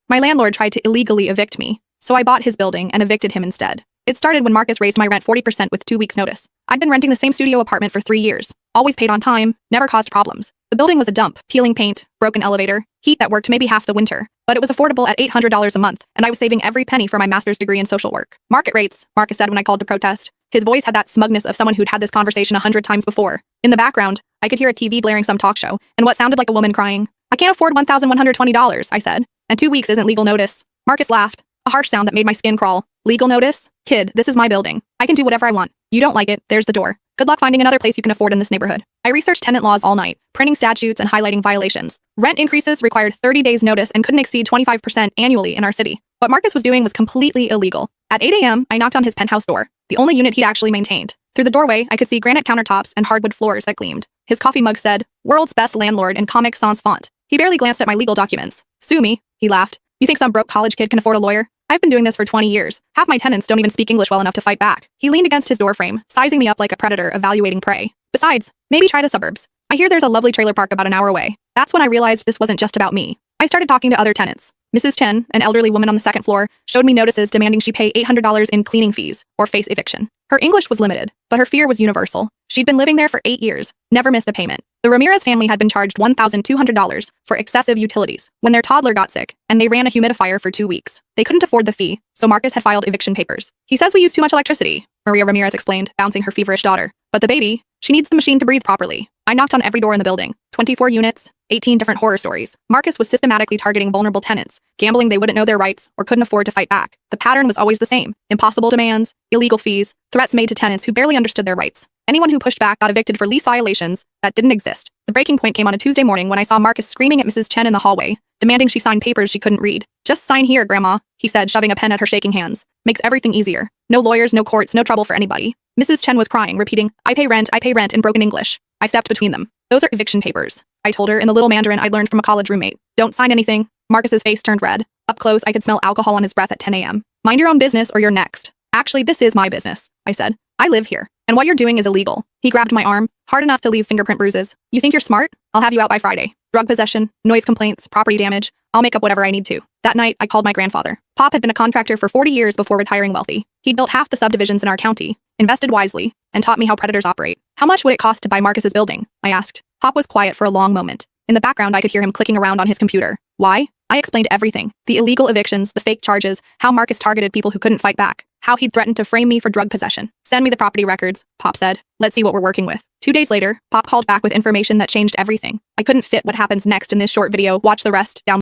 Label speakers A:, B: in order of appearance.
A: My landlord tried to illegally evict me, so I bought his building and evicted him instead. It started when Marcus raised my rent 40% with 2 weeks' notice. I'd been renting the same studio apartment for 3 years, always paid on time, never caused problems. The building was a dump, peeling paint, broken elevator, heat that worked maybe half the winter, but it was affordable at $800 a month, and I was saving every penny for my master's degree in social work. Market rates, Marcus said when I called to protest. His voice had that smugness of someone who'd had this conversation 100 times before. In the background, I could hear a TV blaring some talk show, and what sounded like a woman crying. I can't afford $1,120, I said, and 2 weeks isn't legal notice. Marcus laughed, a harsh sound that made my skin crawl. Legal notice? Kid, this is my building. I can do whatever I want. You don't like it, there's the door. Good luck finding another place you can afford in this neighborhood. I researched tenant laws all night, printing statutes and highlighting violations. Rent increases required 30 days notice and couldn't exceed 25% annually in our city. What Marcus was doing was completely illegal. At 8 a.m., I knocked on his penthouse door, the only unit he'd actually maintained. Through the doorway, I could see granite countertops and hardwood floors that gleamed. His coffee mug said, "World's best landlord" in Comic Sans font. He barely glanced at my legal documents. "Sue me," he laughed. "You think some broke college kid can afford a lawyer? I've been doing this for 20 years. Half my tenants don't even speak English well enough to fight back." He leaned against his doorframe, sizing me up like a predator evaluating prey. "Besides, maybe try the suburbs. I hear there's a lovely trailer park about an hour away." That's when I realized this wasn't just about me. I started talking to other tenants. Mrs. Chen, an elderly woman on the second floor, showed me notices demanding she pay $800 in cleaning fees or face eviction. Her English was limited, but her fear was universal. She'd been living there for 8 years, never missed a payment. The Ramirez family had been charged $1,200 for excessive utilities when their toddler got sick, and they ran a humidifier for 2 weeks. They couldn't afford the fee, so Marcus had filed eviction papers. "He says we use too much electricity," Maria Ramirez explained, bouncing her feverish daughter. "But the baby, she needs the machine to breathe properly." I knocked on every door in the building. 24 units, 18 different horror stories. Marcus was systematically targeting vulnerable tenants, gambling they wouldn't know their rights or couldn't afford to fight back. The pattern was always the same: impossible demands, illegal fees, threats made to tenants who barely understood their rights. Anyone who pushed back got evicted for lease violations that didn't exist. The breaking point came on a Tuesday morning when I saw Marcus screaming at Mrs. Chen in the hallway, demanding she sign papers she couldn't read. "Just sign here, Grandma," he said, shoving a pen at her shaking hands. "Makes everything easier. No lawyers, no courts, no trouble for anybody." Mrs. Chen was crying, repeating, I pay rent," in broken English. I stepped between them. "Those are eviction papers," I told her in the little Mandarin I'd learned from a college roommate. "Don't sign anything." Marcus's face turned red. Up close, I could smell alcohol on his breath at 10 a.m. "Mind your own business or you're next." "Actually, this is my business," I said. "I live here, and what you're doing is illegal." He grabbed my arm, hard enough to leave fingerprint bruises. "You think you're smart? I'll have you out by Friday. Drug possession, noise complaints, property damage. I'll make up whatever I need to." That night, I called my grandfather. Pop had been a contractor for 40 years before retiring wealthy. He'd built half the subdivisions in our county, invested wisely, and taught me how predators operate. "How much would it cost to buy Marcus's building?" I asked. Pop was quiet for a long moment. In the background, I could hear him clicking around on his computer. "Why?" I explained everything. The illegal evictions, the fake charges, how Marcus targeted people who couldn't fight back, how he'd threatened to frame me for drug possession. "Send me the property records," Pop said. "Let's see what we're working with." 2 days later, Pop called back with information that changed everything. I couldn't fit what happens next in this short video. Watch the rest down